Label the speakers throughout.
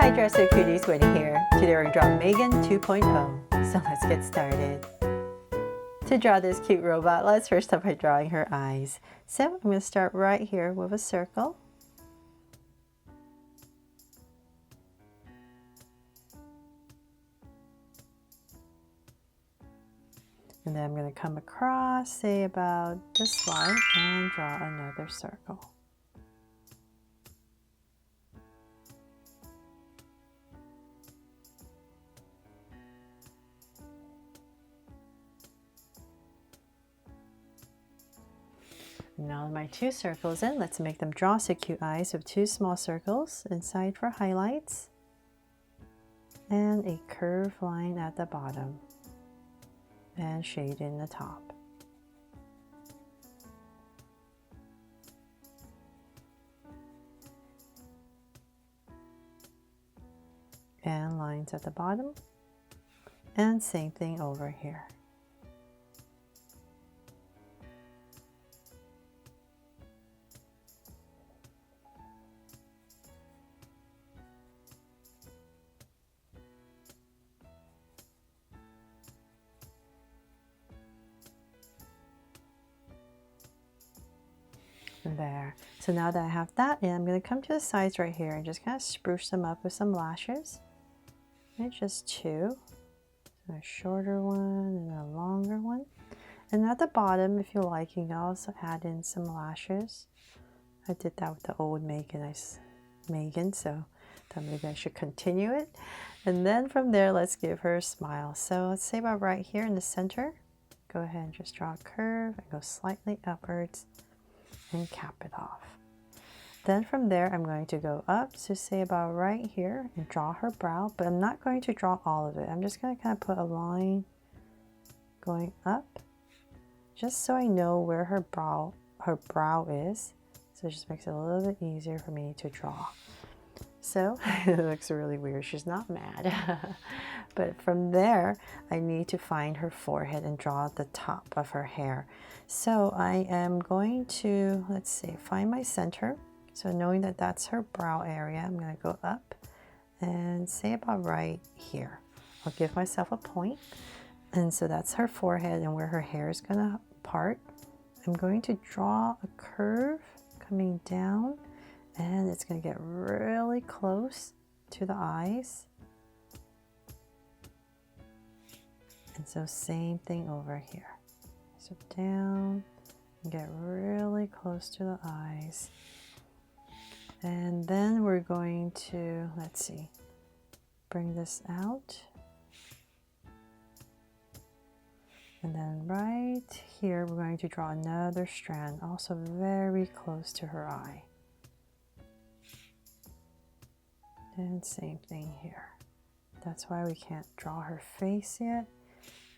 Speaker 1: Hi Dresser Cuties, Winnie here. Today we're going to draw Megan 2.0. So let's get started. To draw this cute robot, let's first start by drawing her eyes. So I'm going to start right here with a circle. And then I'm going to come across, say about this line, and draw another circle. Now my two circles in, let's make them draw so cute eyes with two small circles inside for highlights and a curved line at the bottom and shade in the top. And lines at the bottom, and same thing over here. There. So now that I have that in, I'm going to come to the sides right here and just kind of spruce them up with some lashes. And just two. So a shorter one and a longer one. And at the bottom, if you like, you can also add in some lashes. I did that with the old Megan, so thought maybe I should continue it. And then from there, let's give her a smile. So let's say about right here in the center. Go ahead and just draw a curve and go slightly upwards and cap it off. Then from there, I'm going to go up to say about right here and draw her brow, but I'm not going to draw all of it. I'm just going to kind of put a line going up just so I know where her brow is. So it just makes it a little bit easier for me to draw. So it looks really weird. She's not mad. But from there, I need to find her forehead and draw the top of her hair. So I am going to, let's see, find my center. So knowing that that's her brow area, I'm going to go up and say about right here. I'll give myself a point. And so that's her forehead and where her hair is going to part. I'm going to draw a curve coming down, and it's going to get really close to the eyes. And so same thing over here. So down and get really close to the eyes. And then we're going to, let's see, bring this out. And then right here, we're going to draw another strand, also very close to her eye. And same thing here. That's why we can't draw her face yet,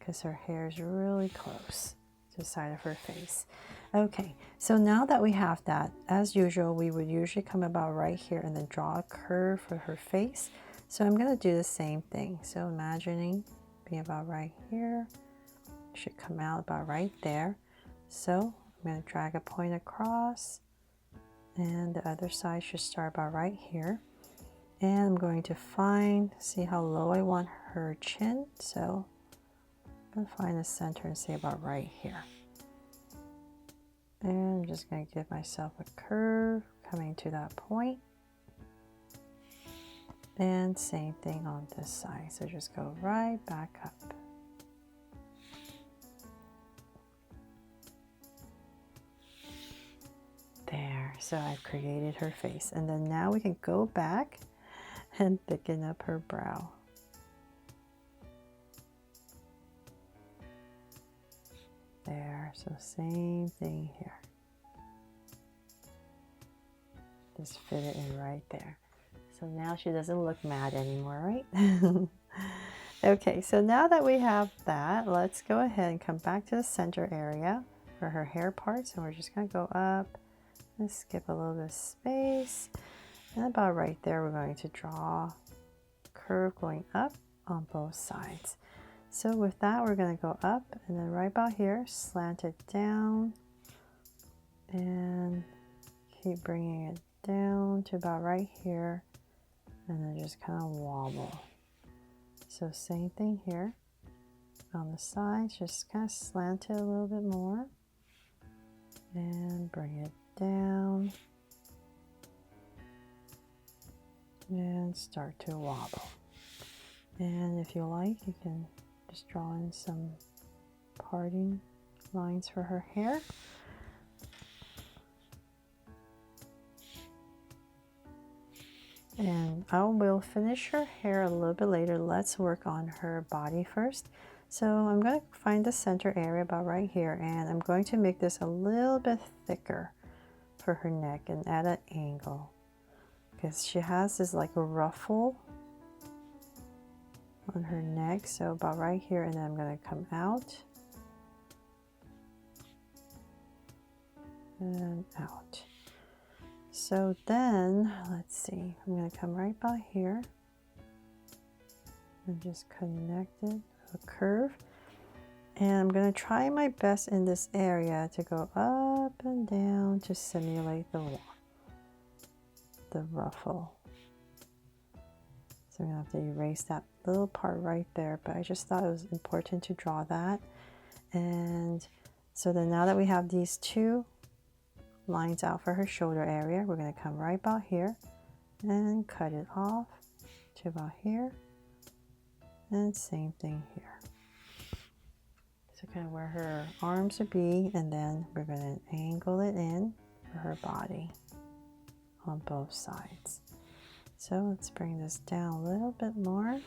Speaker 1: because her hair is really close to the side of her face. Okay, so now that we have that, as usual, we would usually come about right here and then draw a curve for her face. So I'm going to do the same thing. So imagining being about right here, should come out about right there. So I'm going to drag a point across, and the other side should start about right here. And I'm going to see how low I want her chin. So I'm going to find the center and say about right here. And I'm just going to give myself a curve coming to that point. And same thing on this side. So just go right back up. There, so I've created her face. And then now we can go back and thicken up her brow. There, so same thing here. Just fit it in right there. So now she doesn't look mad anymore, right? Okay, so now that we have that, let's go ahead and come back to the center area for her hair parts. And we're just going to go up and skip a little bit of space. And about right there, we're going to draw a curve going up on both sides. So with that, we're going to go up and then right about here, slant it down and keep bringing it down to about right here and then just kind of wobble. So same thing here. On the sides, just kind of slant it a little bit more and bring it down and start to wobble. And if you like, you can just draw in some parting lines for her hair. And I will finish her hair a little bit later. Let's work on her body first. So I'm going to find the center area about right here, and I'm going to make this a little bit thicker for her neck and at an angle, because she has this like a ruffle on her neck. So about right here, and then I'm going to come out and out. So then let's see, I'm going to come right by here and just connect it with a curve, and I'm going to try my best in this area to go up and down to simulate the ruffle. So I'm going to have to erase that little part right there, but I just thought it was important to draw that. And so then now that we have these two lines out for her shoulder area, we're going to come right about here and cut it off to about here, and same thing here. So kind of where her arms would be, and then we're going to angle it in for her body on both sides. So let's bring this down a little bit more.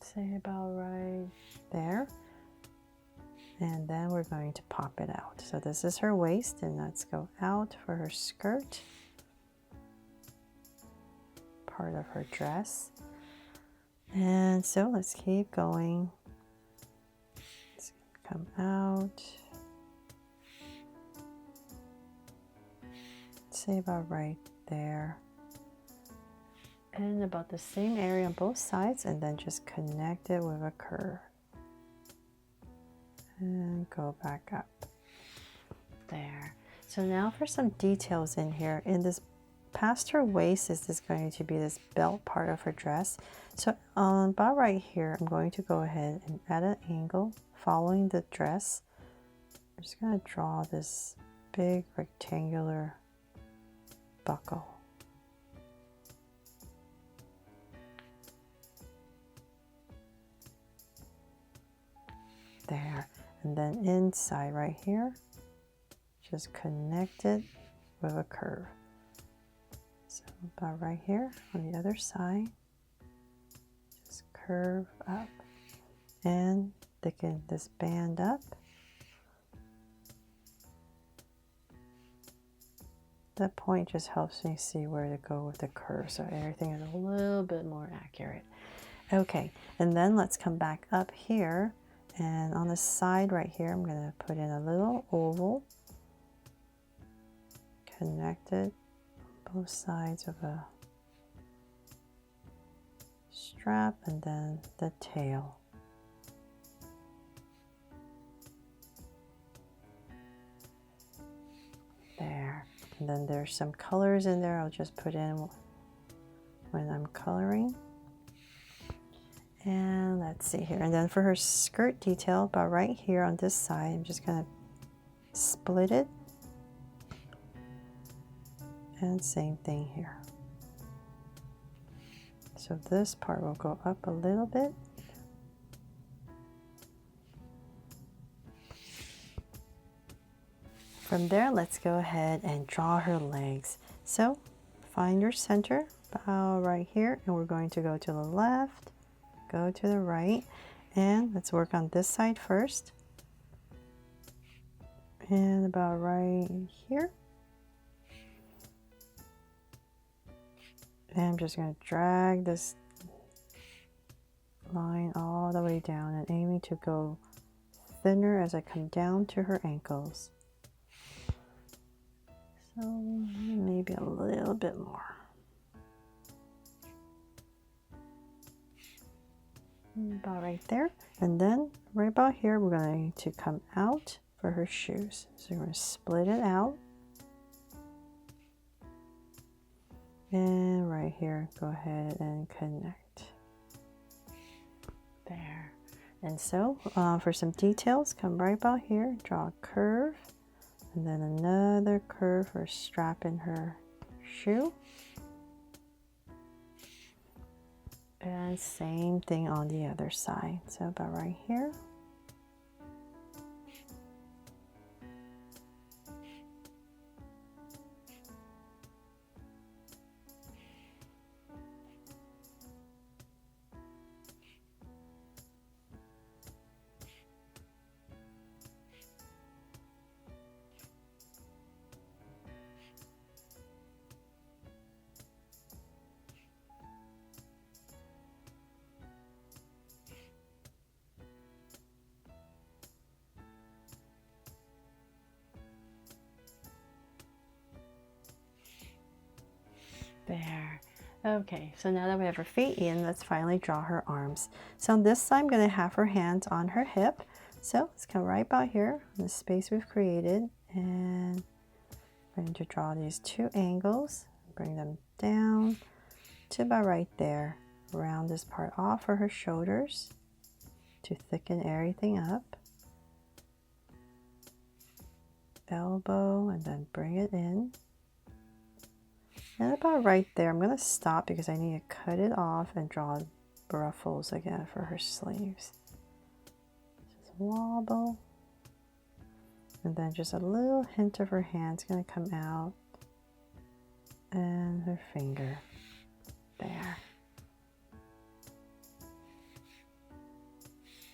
Speaker 1: Say about right there. And then we're going to pop it out. So this is her waist, and let's go out for her skirt, part of her dress. And so let's keep going. Let's come out. Say about right there. And about the same area on both sides, and then just connect it with a curve. And go back up. There. So now for some details in here. In this past her waist is this going to be this belt part of her dress. So about right here, I'm going to go ahead and at an angle following the dress, I'm just going to draw this big rectangular buckle. There. And then inside right here, just connect it with a curve. So about right here on the other side, just curve up and thicken this band up. That point just helps me see where to go with the curve, so everything is a little bit more accurate. Okay, and then let's come back up here, and on the side right here, I'm going to put in a little oval, connect it on both sides of a strap, and then the tail. There. And then there's some colors in there I'll just put in when I'm coloring. And let's see here. And then for her skirt detail, about right here on this side, I'm just going to split it. And same thing here. So this part will go up a little bit. From there, let's go ahead and draw her legs. So find your center about right here, and we're going to go to the left, go to the right, and let's work on this side first. And about right here. And I'm just going to drag this line all the way down and aiming to go thinner as I come down to her ankles. So maybe a little bit more. About right there. And then right about here, we're going to come out for her shoes. So we're going to split it out. here, go ahead and connect. There. And so for some details, come right about here, draw a curve, and then another curve for a strap in her shoe. And same thing on the other side. So about right here. There. Okay, so now that we have her feet in, let's finally draw her arms. So on this side, I'm going to have her hands on her hip. So let's come right about here in the space we've created, and I'm going to draw these two angles, bring them down to about right there. Round this part off for her shoulders to thicken everything up. Elbow, and then bring it in. And about right there, I'm going to stop because I need to cut it off and draw ruffles again for her sleeves. Just wobble. And then just a little hint of her hand's going to come out. And her finger. There.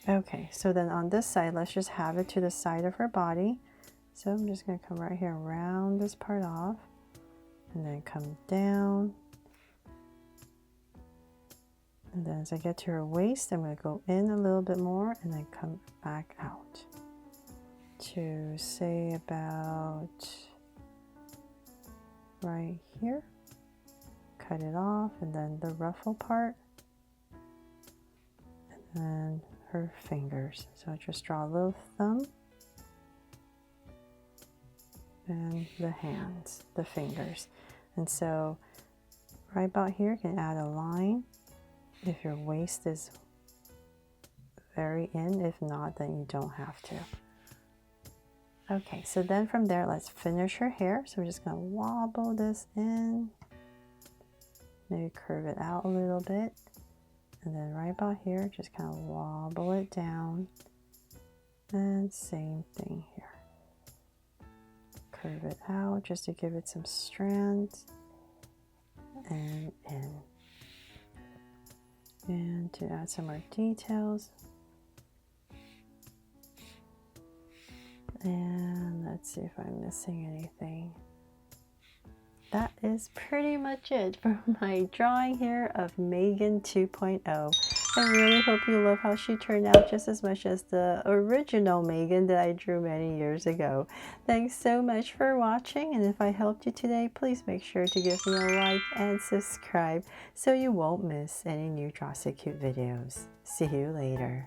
Speaker 1: Okay, so then on this side, let's just have it to the side of her body. So I'm just going to come right here, round this part off. And then come down. And then as I get to her waist, I'm going to go in a little bit more and then come back out. To say about right here. Cut it off, and then the ruffle part. And then her fingers. So just draw a little thumb. And the hands, the fingers. And so right about here, you can add a line if your waist is very in. If not, then you don't have to. Okay, so then from there, let's finish her hair. So we're just going to wobble this in. Maybe curve it out a little bit. And then right about here, just kind of wobble it down. And same thing here. Curve it out just to give it some strands, and in. And to add some more details. And let's see if I'm missing anything. That is pretty much it for my drawing here of Megan 2.0. I really hope you love how she turned out just as much as the original Megan that I drew many years ago. Thanks so much for watching, and if I helped you today, please make sure to give me a like and subscribe so you won't miss any new Draw So Cute videos. See you later.